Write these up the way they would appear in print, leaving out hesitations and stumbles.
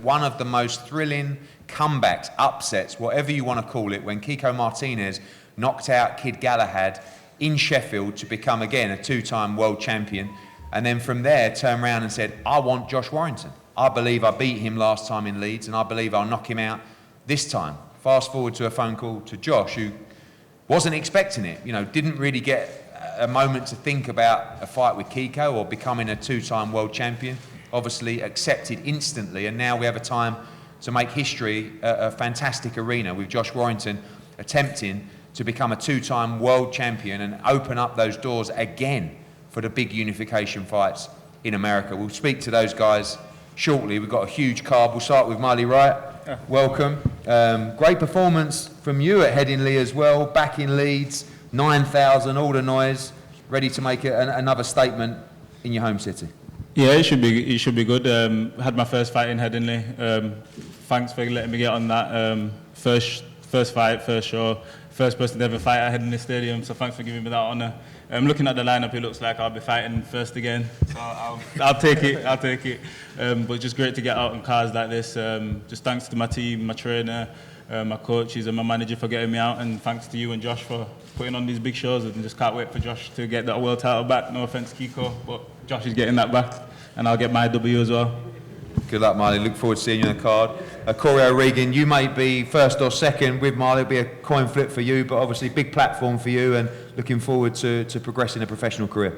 One of the most thrilling comebacks, upsets, whatever you want to call it, when Kiko Martinez knocked out Kid Galahad in Sheffield to become, again, a two-time world champion. And then from there, turned around and said, I want Josh Warrington. I believe I beat him last time in Leeds, and I believe I'll knock him out this time. Fast forward to a phone call to Josh, who wasn't expecting it, didn't really get a moment to think about a fight with Kiko or becoming a two-time world champion. Obviously accepted instantly, and now we have a time to make history, a fantastic arena with Josh Warrington attempting to become a two-time world champion and open up those doors again for the big unification fights in America. We'll speak to those guys shortly. We've got a huge card. We'll start with Marley Wright. Yeah. Welcome. Great performance from you at Headingley as well, back in Leeds, 9,000, all the noise, ready to make another statement in your home city. Yeah, it should be good. Had my first fight in Headingley. Thanks for letting me get on that. First fight, first show, first person to ever fight at Headingley Stadium. So thanks for giving me that honour. Looking at the lineup, it looks like I'll be fighting first again. So I'll take it. But just great to get out on cards like this. Just thanks to my team, my trainer, my coaches and my manager for getting me out, and thanks to you and Josh for putting on these big shows. And just can't wait for Josh to get that world title back. No offence, Kiko, but Josh is getting that back, and I'll get my W as well. Good luck, Marley. Look forward to seeing you on the card. Corey O'Regan, you may be first or second with Marley. It'll be a coin flip for you, but obviously big platform for you, and looking forward to progressing a professional career.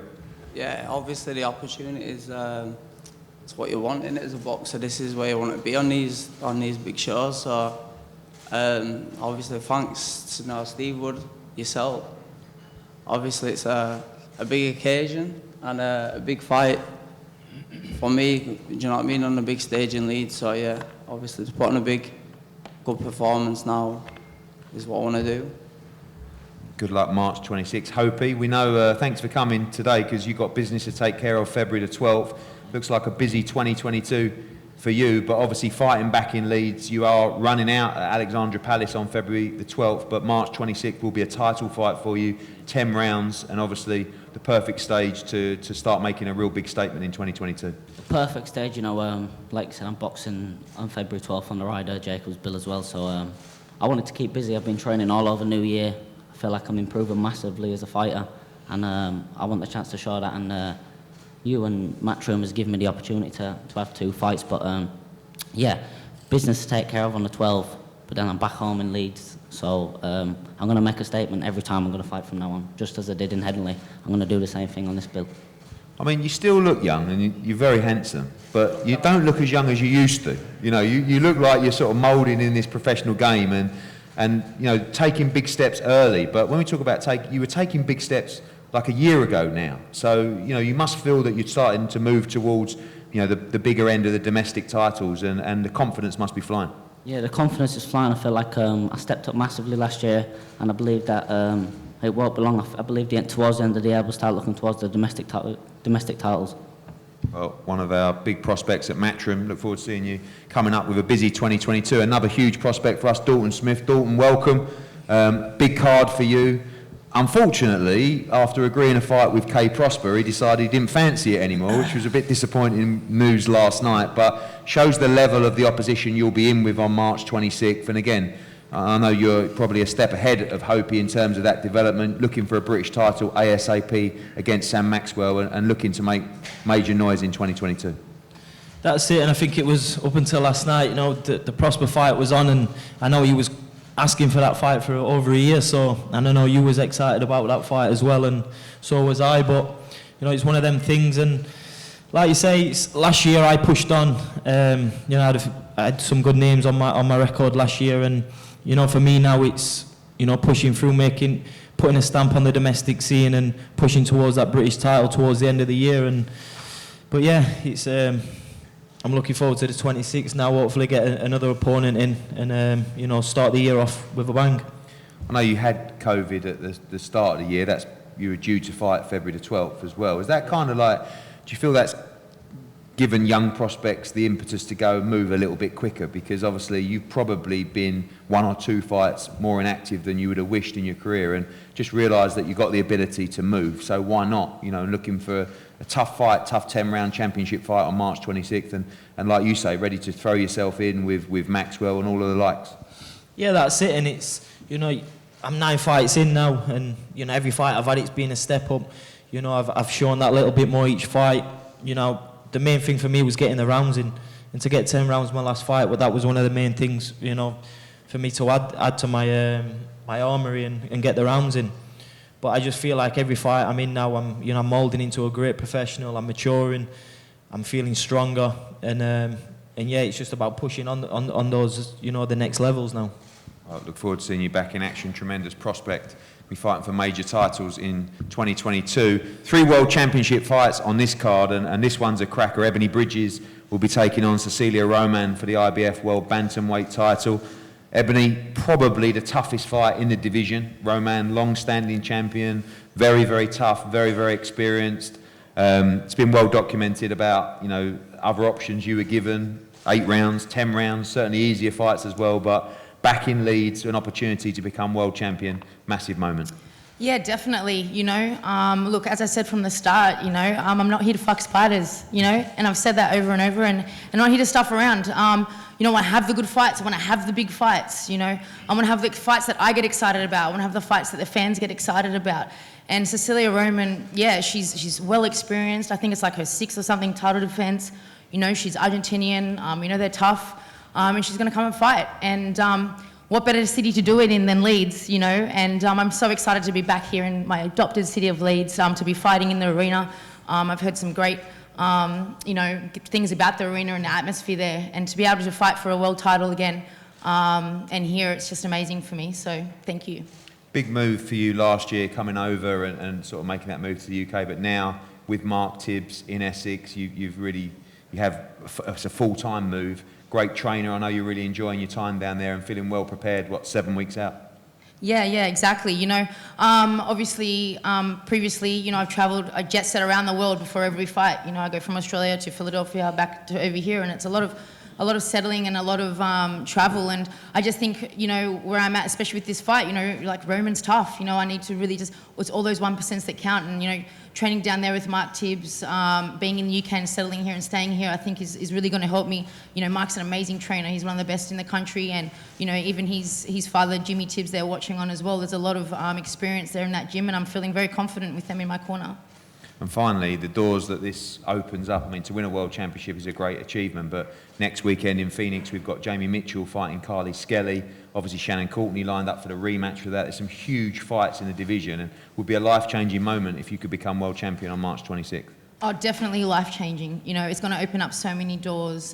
Yeah, obviously the opportunity is it's what you want in it as a boxer. This is where you want to be on these big shows. So obviously thanks to Steve Wood, yourself. Obviously it's a big occasion and a big fight for me, do you know what I mean, on the big stage in Leeds. So yeah, obviously to put on a good performance now is what I want to do. Good luck, March 26th. Hopi, we know, thanks for coming today, because you've got business to take care of February the 12th. Looks like a busy 2022 for you, but obviously fighting back in Leeds. You are running out at Alexandra Palace on February the 12th, but March 26th will be a title fight for you, 10 rounds, and obviously the perfect stage to start making a real big statement in 2022. The perfect stage, like I said, I'm boxing on February 12th on the Ryder Jacobs bill as well, so I wanted to keep busy. I've been training all over New Year. I feel like I'm improving massively as a fighter, and I want the chance to show that, and you and Matchroom has given me the opportunity to have two fights, but yeah, business to take care of on the 12th, but then I'm back home in Leeds, so I'm going to make a statement every time I'm going to fight from now on, just as I did in Headingley. I'm going to do the same thing on this bill. I mean, you still look young and you're very handsome, but you don't look as young as you used to. You look like you're sort of moulding in this professional game and taking big steps early, but when we talk about you were taking big steps like a year ago now. So, you must feel that you're starting to move towards, the bigger end of the domestic titles, and the confidence must be flying. Yeah, the confidence is flying. I feel like I stepped up massively last year, and I believe that it won't be long. I believe towards the end of the year we'll start looking towards the domestic titles. Well, one of our big prospects at Matchroom. Look forward to seeing you coming up with a busy 2022. Another huge prospect for us, Dalton Smith. Dalton, welcome. Big card for you. Unfortunately, after agreeing a fight with Kay Prosper, he decided he didn't fancy it anymore, which was a bit disappointing news last night, but shows the level of the opposition you'll be in with on March 26th. And again, I know you're probably a step ahead of Hopi in terms of that development, looking for a British title ASAP against Sam Maxwell, and looking to make major noise in 2022. That's it, and I think it was up until last night, the Prosper fight was on, and I know he was asking for that fight for over a year, and I know you was excited about that fight as well, and so was I, but it's one of them things, and like you say, last year I pushed on. I had some good names on my record last year, and for me now it's pushing through, putting a stamp on the domestic scene and pushing towards that British title towards the end of the year, but yeah, it's I'm looking forward to the 26th now, hopefully get another opponent in and start the year off with a bang. I know you had COVID at the start of the year. You were due to fight February the 12th as well. Is that kind of like, do you feel that's given young prospects the impetus to go and move a little bit quicker? Because obviously you've probably been 1 or 2 fights more inactive than you would have wished in your career, and just realised that you've got the ability to move. So why not? You know, looking for a tough fight, tough 10-round championship fight on March 26th, and like you say, ready to throw yourself in with Maxwell and all of the likes. Yeah, that's it. And it's, you know, I'm 9 fights in now, and you know, every fight I've had, it's been a step up. You know, I've shown that little bit more each fight. You know, the main thing for me was getting the rounds in, and to get 10 rounds my last fight, but that was one of the main things, you know, for me to add to my my armoury and get the rounds in. But I just feel like every fight I'm in now, I'm molding into a great professional. I'm maturing, I'm feeling stronger, and yeah, it's just about pushing on those, you know, the next levels now. I look forward to seeing you back in action. Tremendous prospect. We're fighting for major titles in 2022. 3 World Championship fights on this card, and this one's a cracker. Ebony Bridges will be taking on Cecilia Roman for the IBF World Bantamweight title. Ebony, probably the toughest fight in the division. Roman, long-standing champion, very, very tough, very, very experienced. It's been well documented about, you know, other options you were given, 8 rounds, 10 rounds, certainly easier fights as well, but back in Leeds, an opportunity to become world champion, massive moment. Yeah, definitely. You know, look, as I said from the start, you know, I'm not here to fuck spiders, you know, and I've said that over and over, and I'm not here to stuff around. You know, I want to have the good fights, I want to have the big fights, you know, I want to have the fights that I get excited about, I want to have the fights that the fans get excited about. And Cecilia Roman, yeah, she's well experienced. I think it's like her 6th or something title defense. You know, she's Argentinian, you know, they're tough, and she's going to come and fight. And what better city to do it in than Leeds, you know? And I'm so excited to be back here in my adopted city of Leeds, to be fighting in the arena. I've heard some great, you know, things about the arena and the atmosphere there, and to be able to fight for a world title again, and here, it's just amazing for me. So thank you. Big move for you last year, coming over and sort of making that move to the UK, but now with Mark Tibbs in Essex, it's a full-time move. Great trainer. I know you're really enjoying your time down there and feeling well prepared, 7 weeks out? Yeah, exactly. You know, obviously, previously, you know, I jet set around the world before every fight. You know, I go from Australia to Philadelphia, back to over here, and it's a lot of settling and a lot of travel. And I just think, you know, where I'm at, especially with this fight, you know, like Roman's tough. You know, I need to really it's all those 1% that count. And, you know, training down there with Mark Tibbs, being in the UK and settling here and staying here, I think is really going to help me. You know, Mark's an amazing trainer. He's one of the best in the country. And, you know, even his father, Jimmy Tibbs, they're watching on as well. There's a lot of experience there in that gym, and I'm feeling very confident with them in my corner. And finally, the doors that this opens up. I mean, to win a world championship is a great achievement, but next weekend in Phoenix, we've got Jamie Mitchell fighting Carly Skelly. Obviously, Shannon Courtney lined up for the rematch for that. There's some huge fights in the division, and would be a life-changing moment if you could become world champion on March 26th. Oh, definitely life-changing. You know, it's going to open up so many doors.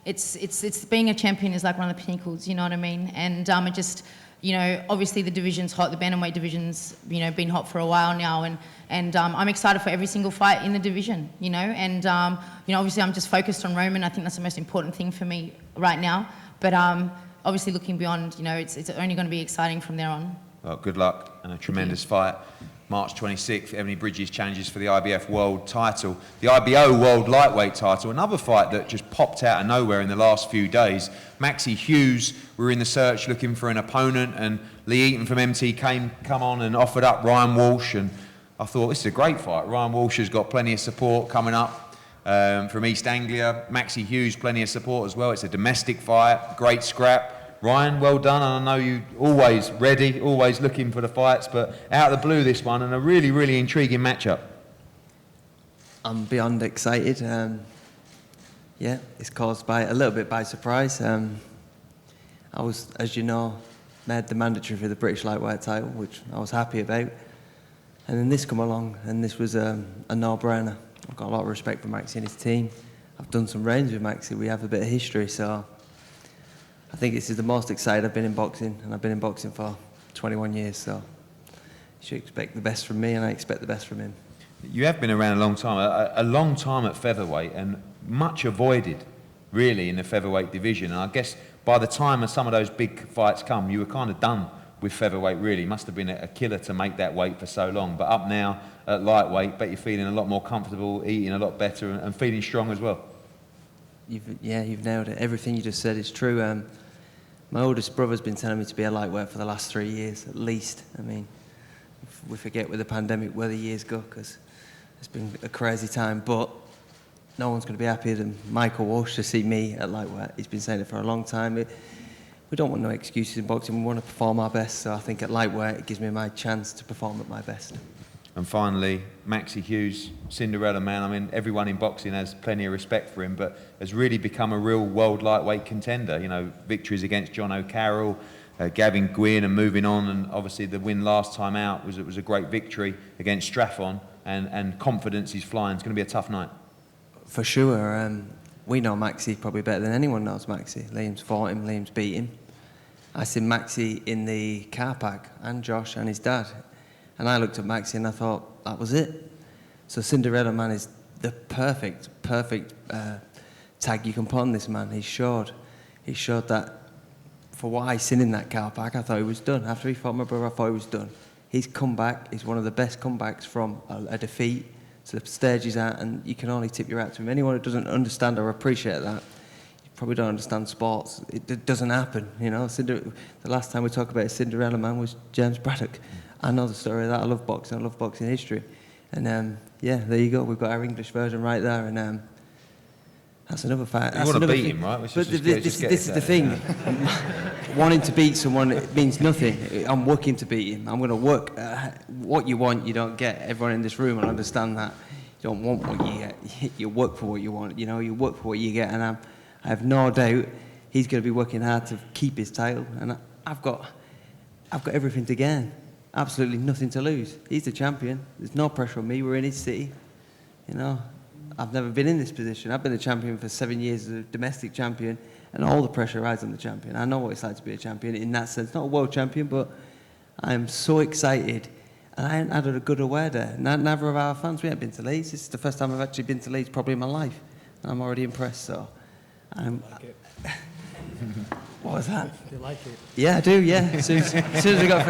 It's being a champion is like one of the pinnacles, you know what I mean? And it just, you know, obviously the division's hot, the bantamweight division's, you know, been hot for a while now, and I'm excited for every single fight in the division, you know, and, you know, obviously I'm just focused on Roman. I think that's the most important thing for me right now, but obviously looking beyond, you know, it's only going to be exciting from there on. Well, good luck and a tremendous fight. March 26th, Ebony Bridges challenges for the IBF World title. The IBO World Lightweight title, another fight that just popped out of nowhere in the last few days. Maxi Hughes were in the search looking for an opponent, and Lee Eaton from MT come on and offered up Ryan Walsh, and I thought, this is a great fight. Ryan Walsh has got plenty of support coming up from East Anglia. Maxi Hughes, plenty of support as well. It's a domestic fight, great scrap. Ryan, well done, and I know you always ready, always looking for the fights, but out of the blue this one, and a really, really intriguing matchup. I'm beyond excited. Yeah, it's caused by a little bit by surprise. I was, as you know, made the mandatory for the British lightweight title, which I was happy about. And then this come along, and this was a no-brainer. I've got a lot of respect for Maxi and his team. I've done some reigns with Maxi. We have a bit of history, so I think this is the most excited I've been in boxing, and I've been in boxing for 21 years, so you should expect the best from me, and I expect the best from him. You have been around a long time at featherweight, and much avoided, really, in the featherweight division. And I guess by the time some of those big fights come, you were kind of done with featherweight, really. Must have been a killer to make that weight for so long. But up now at lightweight, bet you're feeling a lot more comfortable, eating a lot better, and feeling strong as well. You've nailed it. Everything you just said is true. My oldest brother's been telling me to be a lightweight for the last 3 years, at least. I mean, we forget with the pandemic where the years go, because it's been a crazy time. But no one's going to be happier than Michael Walsh to see me at lightweight. He's been saying it for a long time. We don't want no excuses in boxing. We want to perform our best. So I think at lightweight, it gives me my chance to perform at my best. And finally, Maxi Hughes, Cinderella man. I mean, everyone in boxing has plenty of respect for him, but has really become a real world lightweight contender. You know, victories against John O'Carroll, Gavin Gwynn, and moving on. And obviously the win last time out was a great victory against Straffon, and confidence is flying. It's going to be a tough night. For sure. We know Maxi probably better than anyone knows Maxi. Liam's fought him, Liam's beat him. I seen Maxi in the car park, and Josh and his dad. And I looked at Maxi and I thought, that was it. So Cinderella man is the perfect tag you can put on this man. He showed that for what I seen in that car park, I thought he was done. After he fought my brother, I thought he was done. His comeback is one of the best comebacks from a defeat. So the stage he's at, and you can only tip your hat to him. Anyone who doesn't understand or appreciate that, you probably don't understand sports. It doesn't happen, you know. The last time we talked about a Cinderella man was James Braddock. I know the story of that. I love boxing history. And yeah, there you go. We've got our English version right there. And that's another fact. You want to beat him, right? But this is the thing. Wanting to beat someone, it means nothing. I'm working to beat him. I'm going to work. What you want, you don't get. Everyone in this room will understand that. You don't want what you get. You work for what you want. You know, you work for what you get. And I have no doubt he's going to be working hard to keep his title. And I've got everything to gain. Absolutely nothing to lose. He's the champion. There's no pressure on me. We're in his city. You know, I've never been in this position. I've been the champion for 7 years as a domestic champion, and all the pressure rides on the champion. I know what it's like to be a champion in that sense. Not a world champion, but I'm so excited. And I haven't had a good away there. Neither of our fans. We haven't been to Leeds. This is the first time I've actually been to Leeds probably in my life. And I'm already impressed, so I'm... Like it. What was that? You like it? Yeah, I do, yeah. As soon as we got...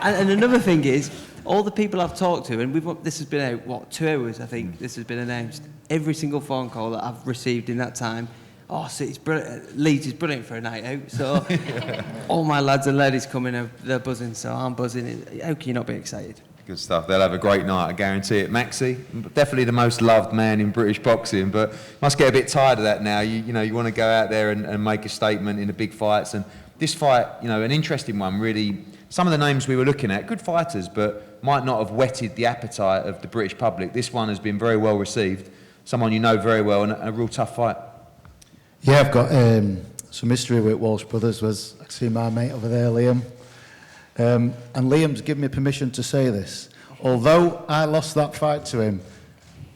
And another thing is, all the people I've talked to, and this has been out, 2 hours, I think, this has been announced. Every single phone call that I've received in that time, so it's brilliant. Leeds is brilliant for a night out. So all my lads and ladies coming, they're buzzing, so I'm buzzing. How can you not be excited? Good stuff. They'll have a great night, I guarantee it. Maxi, definitely the most loved man in British boxing, but must get a bit tired of that now. You know, you want to go out there and make a statement in the big fights. And this fight, you know, an interesting one, really. Some of the names we were looking at, good fighters, but might not have whetted the appetite of the British public. This one has been very well received. Someone you know very well, and a real tough fight. Yeah, I've got some history with Walsh brothers. I see my mate over there, Liam. And Liam's given me permission to say this. Although I lost that fight to him,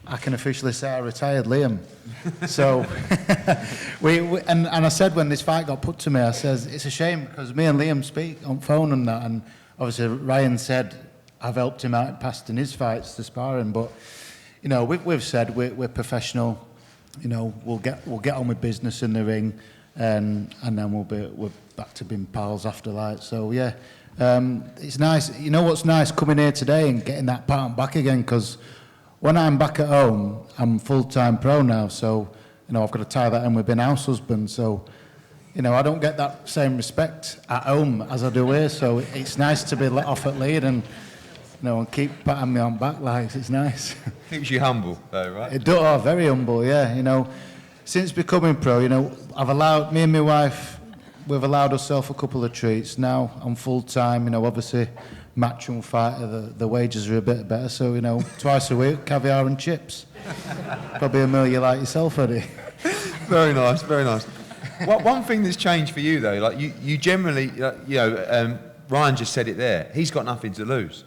I can officially say I retired Liam. So, and I said when this fight got put to me, I says, it's a shame because me and Liam speak on phone and that, and obviously Ryan said I've helped him out past in his fights to sparring, but, you know, we've said we're professional, you know, we'll get on with business in the ring, and then we're back to being pals after that. So, yeah. It's nice, you know what's nice, coming here today and getting that part back again, because when I'm back at home, I'm full-time pro now, so, you know, I've got to tie that in with being house husband, so, you know, I don't get that same respect at home as I do here, so it's nice to be let off at lead and, you know, and keep patting me on back like it's nice. Keeps you humble, though, right? It does, very humble, yeah, you know. Since becoming pro, you know, me and my wife, we've allowed ourselves a couple of treats. Now I'm full-time, you know, obviously matchroom fighter, the wages are a bit better, so, you know, twice a week, caviar and chips. Probably a meal you like yourself, Eddie. Very nice, very nice. One thing that's changed for you, though, like you generally, you know, Ryan just said it there, he's got nothing to lose.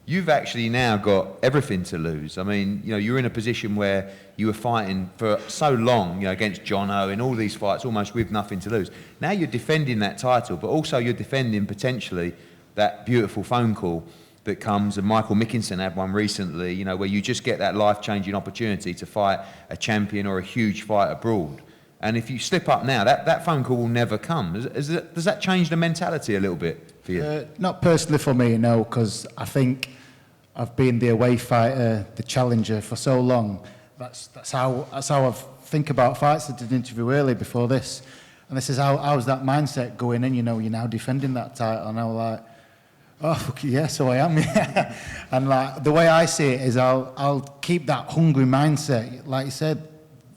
You've actually now got everything to lose. I mean, you know, you're in a position where you were fighting for so long, you know, against John O in all these fights, almost with nothing to lose. Now you're defending that title, but also you're defending potentially that beautiful phone call that comes, and Michael Mickinson had one recently, you know, where you just get that life-changing opportunity to fight a champion or a huge fight abroad. And if you slip up now, that phone call will never come. Does that change the mentality a little bit? for you? Not personally for me, no, because I think I've been the away fighter, the challenger for so long. That's how I think about fights. I did an interview earlier before this, and this is how's that mindset going in. You know, you're now defending that title, and I'm like, oh fuck yeah, so I am. Yeah. And like the way I see it is, I'll keep that hungry mindset. Like you said,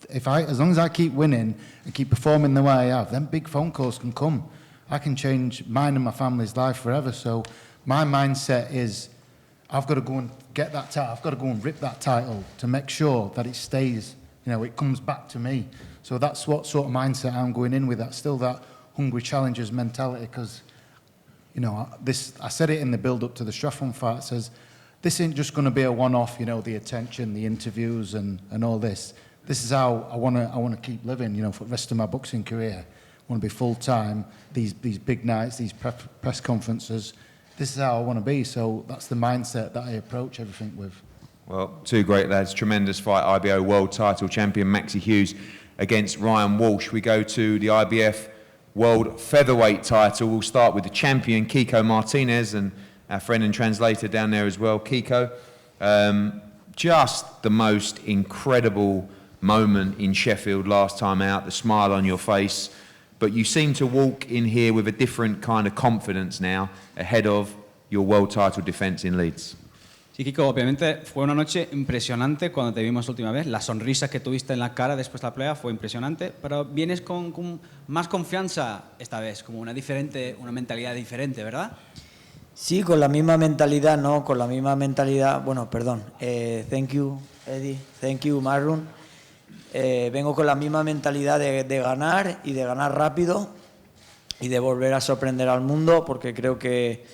as long as I keep winning and keep performing the way I have, then big phone calls can come. I can change mine and my family's life forever. So my mindset is, I've got to go and get that title. I've got to go and rip that title to make sure that it stays, you know, it comes back to me. So that's what sort of mindset I'm going in with. That still that hungry challengers mentality, because, you know, I said it in the build-up to the Stratham fight. It says, this ain't just going to be a one-off, you know, the attention, the interviews and all this. This is how I want to keep living, you know, for the rest of my boxing career. I want to be full-time, these big nights, these press conferences. This is how I want to be, so that's the mindset that I approach everything with. Well, two great lads, tremendous fight, IBO World Title Champion Maxi Hughes against Ryan Walsh. We go to the IBF World Featherweight title. We'll start with the champion, Kiko Martinez, and our friend and translator down there as well, Kiko. Just the most incredible moment in Sheffield last time out, the smile on your face. But you seem to walk in here with a different kind of confidence now ahead of your world title defense in Leeds. Sí, Kiko, obviamente fue una noche impresionante cuando te vimos la última vez. La sonrisa que tuviste en la cara después de la pelea fue impresionante, pero vienes con más confianza esta vez, como una mentalidad diferente, ¿verdad? Sí, con la misma mentalidad, no, con la misma mentalidad. Bueno, perdón. Thank you, Eddie. Thank you, Marlon. Vengo con la misma mentalidad de ganar y de ganar rápido y de volver a sorprender al mundo, porque creo que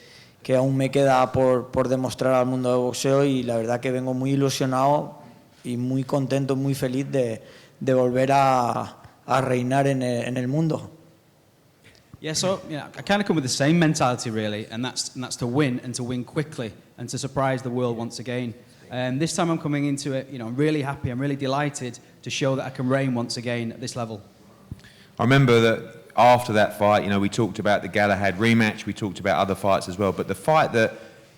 aún me queda por demostrar al mundo del boxeo, y la verdad que vengo muy ilusionado y muy contento, muy feliz de volver a reinar en el mundo. Yeah, so I kind of come with the same mentality really, and that's to win and to win quickly and to surprise the world once again. This time I'm coming into it, I'm really happy, I'm really delighted to show that I can reign once again at this level. I remember that after that fight, we talked about the Galahad rematch, we talked about other fights as well, but the fight that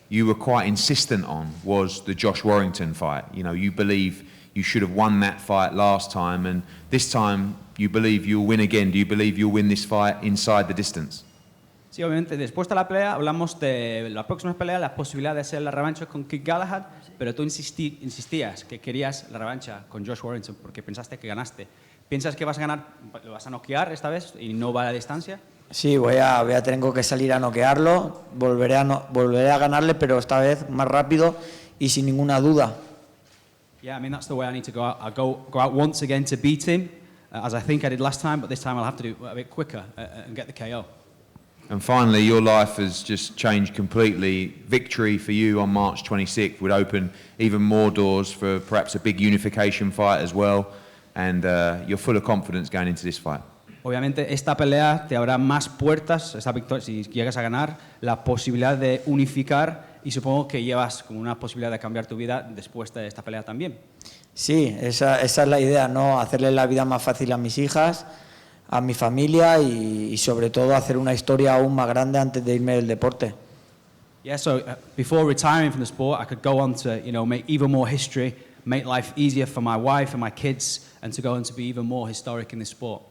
you were quite insistent on was the Josh Warrington fight. You believe you should have won that fight last time, and this time you believe you'll win again. Do you believe you'll win this fight inside the distance? Sí, obviamente, después de la pelea hablamos de la próxima pelea, la posibilidad de hacer la revancha con Kid Galahad, pero tú insistías que querías la revancha con Josh Warrington porque pensaste que ganaste. ¿Piensas que vas a ganar, lo vas a noquear esta vez y no va a la distancia? Sí, tengo que salir a noquearlo, volveré a ganarle, pero esta vez más rápido y sin ninguna duda. Yeah, I mean, that's the way I need to go out. I'll go out once again to beat him, as I think I did last time, but this time I'll have to do it a bit quicker and get the KO. And finally, your life has just changed completely. Victory for you on March 26th would open even more doors for perhaps a big unification fight as well. And you're full of confidence going into this fight. Obviamente, esta pelea te abre más puertas, esta victoria, si llegas a ganar, la posibilidad de unificar, y supongo que llevas como una posibilidad de cambiar tu vida después de esta pelea también. Sí, esa es la idea, ¿no? Hacerle la vida más fácil a mis hijas, a mi familia y sobre todo hacer una historia aún más grande antes de irme del deporte. Yeah, so before retiring from the sport, I could go on to, make even more history, make life easier for my wife and my kids, and to go on to be even more historic in this sport.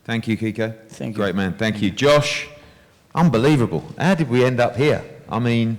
Thank you, Kiko. Thank you. Great man. Thank you. Josh, unbelievable. How did we end up here? I mean,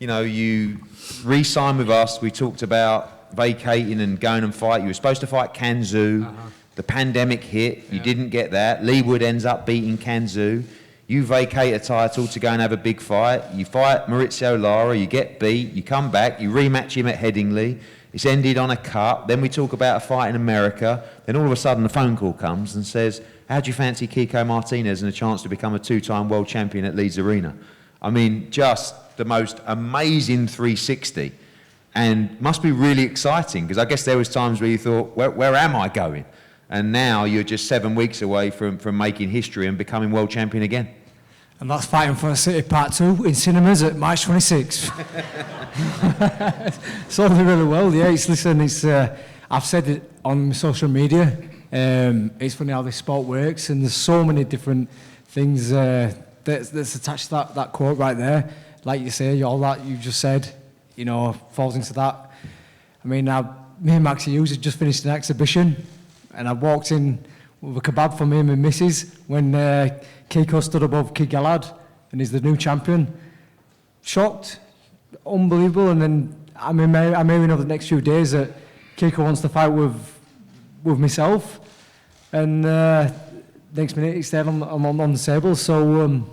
you re-signed with us. We talked about vacating and going and fight. You were supposed to fight Kanzu. The pandemic hit. You didn't get that. Leewood ends up beating Kanzu. You vacate a title to go and have a big fight. You fight Maurizio Lara. You get beat. You come back. You rematch him at Headingley. It's ended on a cut. Then we talk about a fight in America. Then all of a sudden a phone call comes and says, how do you fancy Kiko Martinez and a chance to become a two-time world champion at Leeds Arena? I mean, just the most amazing 360. And must be really exciting, because I guess there was times where you thought, where am I going? And now you're just 7 weeks away from making history and becoming world champion again. And that's Fighting for the City Part 2 in cinemas at March 26th. Sold it really well, yeah. I've said it on social media. It's funny how this sport works, and there's so many different things that's attached to that quote right there. Like you say, all that you just said, you know, falls into that. I mean, me and Maxi Hughes had just finished an exhibition, and I walked in with a kebab for me and my missus when Kiko stood above Kid Galahad, and he's the new champion. Shocked, unbelievable, and then I'm hearing over the next few days that Kiko wants to fight with myself, and next minute he's there on the table. So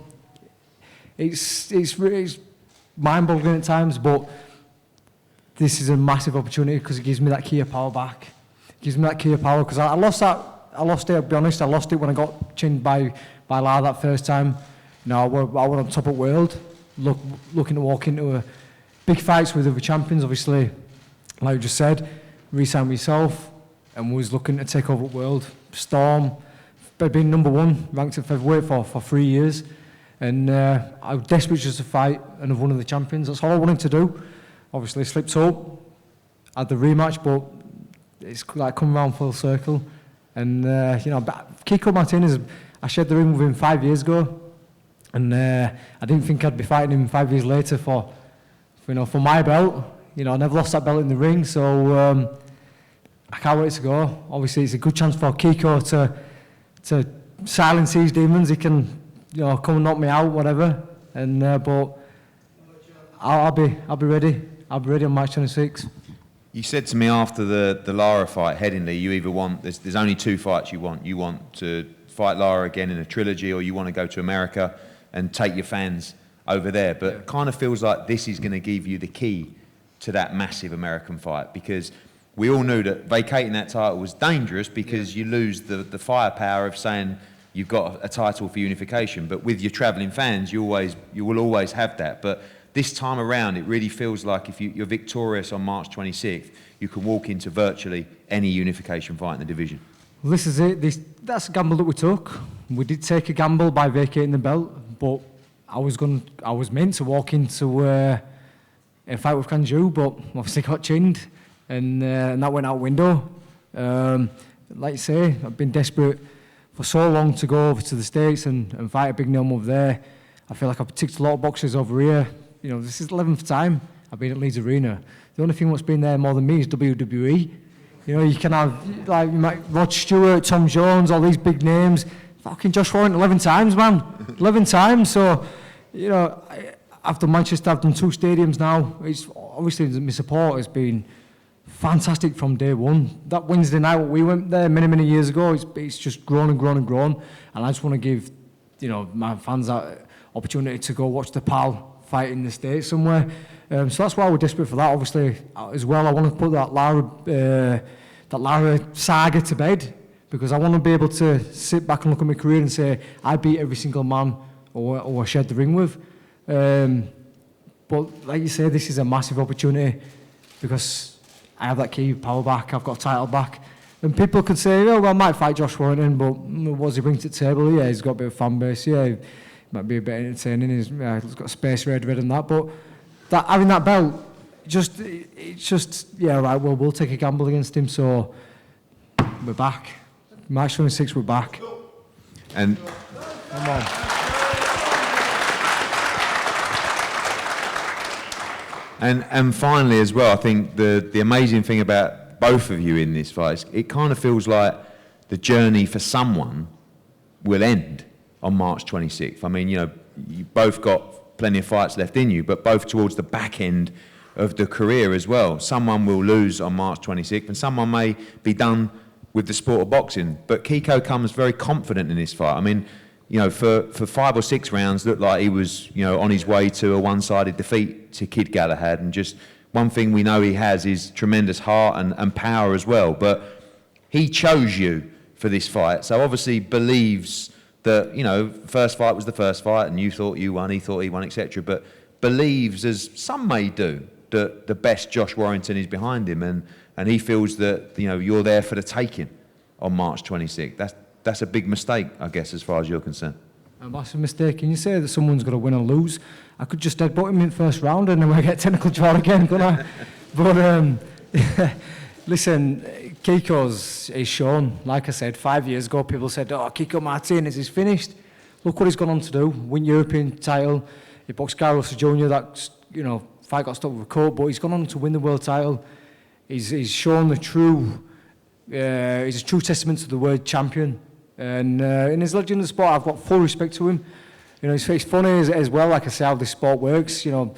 it's mind-boggling at times, but this is a massive opportunity because it gives me that key of power back. It gives me that key of power because I lost it. I'll be honest. I lost it when I got chinned by Lara that first time. You know, I went on top of the world, looking to walk into big fights with other champions. Obviously, like you just said, re-signed myself and was looking to take over the world. Storm, been #1 ranked at featherweight for 3 years, and I was desperate just to fight and have one of the champions. That's all I wanted to do. Obviously, slipped up, had the rematch, but it's like come round full circle. And you know, Kiko Martinez, I shared the ring with him 5 years ago, and I didn't think I'd be fighting him 5 years later for my belt. You know, I never lost that belt in the ring, so I can't wait to go. Obviously, it's a good chance for Kiko to silence these demons. He can, you know, come and knock me out, whatever. And but I'll be ready. I'll be ready on March 26th. You said to me after the Lara fight, Headingley, you either want, there's only 2 fights you want. You want to fight Lara again in a trilogy, or you want to go to America and take your fans over there. But it kind of feels like this is going to give you the key to that massive American fight, because we all knew that vacating that title was dangerous because you lose the firepower of saying you've got a title for unification. But with your travelling fans, you will always have that. But this time around, it really feels like if you're victorious on March 26th, you can walk into virtually any unification fight in the division. Well, this is it. That's a gamble that we took. We did take a gamble by vacating the belt, but I was meant to walk into a fight with Kanju, but obviously got chinned, and that went out window. Like you say, I've been desperate for so long to go over to the States and fight a big name over there. I feel like I've ticked a lot of boxes over here. You know, this is the 11th time I've been at Leeds Arena. The only thing that's been there more than me is WWE. You know, you can have, like, Rod Stewart, Tom Jones, all these big names. Fucking Josh Warrington 11 times, man. 11 times. So, you know, after Manchester, I've done 2 stadiums now. It's obviously, my support has been fantastic from day one. That Wednesday night, we went there many, many years ago, it's just grown and grown and grown. And I just want to give, you know, my fans that opportunity to go watch the PAL fight in the States somewhere. So that's why we're desperate for that. Obviously, as well, I want to put that Lara saga to bed, because I want to be able to sit back and look at my career and say, I beat every single man or I shared the ring with. But like you say, this is a massive opportunity because I have that key power back, I've got a title back. And people could say, oh, well, I might fight Josh Warrington, but what does he bring to the table? Yeah, he's got a bit of fan base, yeah, he might be a bit entertaining, he's got a space red and that, but having that belt, it's just, yeah, right, well, we'll take a gamble against him, so we're back. March 26th, we're back. And come on. And finally as well, I think the amazing thing about both of you in this fight is it kind of feels like the journey for someone will end on March 26th. I mean, you know, you both got plenty of fights left in you, but both towards the back end of the career as well. Someone will lose on March 26th and someone may be done with the sport of boxing. But Kiko comes very confident in this fight. I mean, you know, for 5 or 6 rounds, looked like he was, you know, on his way to a one-sided defeat to Kid Galahad. And just one thing we know he has is tremendous heart and power as well. But he chose you for this fight, so obviously believes that, you know, first fight was the first fight and you thought you won, he thought he won, etc. But believes, as some may do, that the best Josh Warrington is behind him, and he feels that, you know, you're there for the taking on March 26th. That's a big mistake, I guess, as far as you're concerned. A massive mistake. Can you say that someone's got to win or lose? I could just headbutt him in the first round and then we get technical draw again, couldn't I? But listen, Kiko's is shown. Like I said, 5 years ago, people said, "Oh, Kiko Martinez is finished." look what he's gone on to do. Win European title. He boxed Carlos Jr. That, you know, fight got stopped with a court, but he's gone on to win the world title. He's shown the true. He's a true testament to the word champion. And in his legend of the sport, I've got full respect to him. You know, it's funny as well, like I say, how this sport works. You know,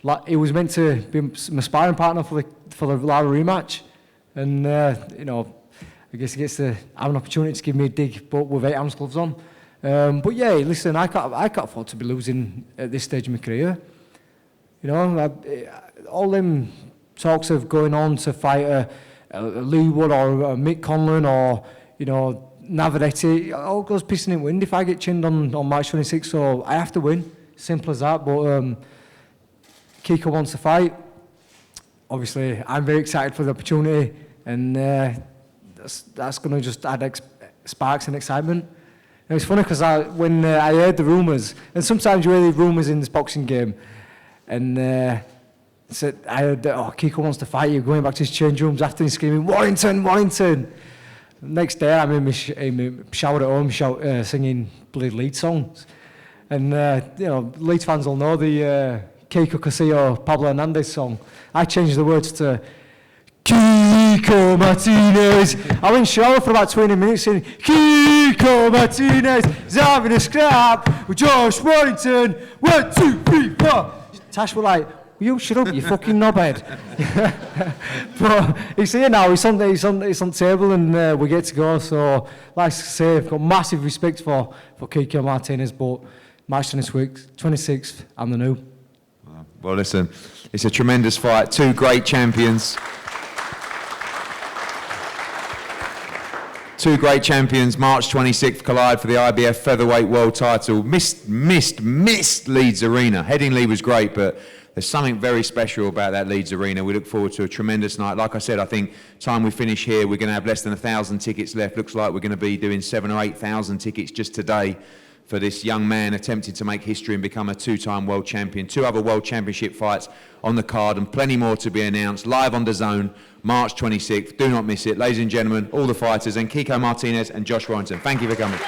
like, he was meant to be my sparring partner for the Lara rematch. And, you know, I guess he gets to have an opportunity to give me a dig, but with 8-ounce gloves on. But yeah, listen, I can't afford to be losing at this stage of my career. You know, all them talks of going on to fight a Lee Wood or a Mick Conlon or, you know, Navarrete, all goes pissing in wind if I get chinned on March 26th, so I have to win. Simple as that. But Kiko wants to fight. Obviously, I'm very excited for the opportunity, and that's going to just add sparks and excitement. And it's funny because when I heard the rumours, and sometimes you hear the rumours in this boxing game, and I heard that, Kiko wants to fight you, going back to his change rooms after he's screaming, Warrington, Warrington. Next day, I'm in my shower at home, singing bloody Leeds songs. And, you know, Leeds fans will know the Kiko Casillo, Pablo Hernandez song. I changed the words to Kiko Martinez. I went in shower for about 20 minutes singing Kiko Martinez is having a scrap with Josh Warrington. 1, 2, 3, 4. Tash were like, you shut up, you fucking knobhead. But he's here now, he's on the table, and we get to go. So, like I say, I've got massive respect for Kiko Martinez, but March 26th, I'm the new. Well, listen, it's a tremendous fight. Two great champions. Two great champions, March 26th, collide for the IBF featherweight world title. Missed Leeds Arena. Heading Lee was great, but there's something very special about that Leeds Arena. We look forward to a tremendous night. Like I said, I think time we finish here, we're going to have less than 1,000 tickets left. Looks like we're going to be doing 7,000 or 8,000 tickets just today for this young man attempting to make history and become a two-time world champion. 2 other world championship fights on the card and plenty more to be announced live on DAZN, March 26th. Do not miss it. Ladies and gentlemen, all the fighters, and Kiko Martinez and Josh Warrington. Thank you for coming.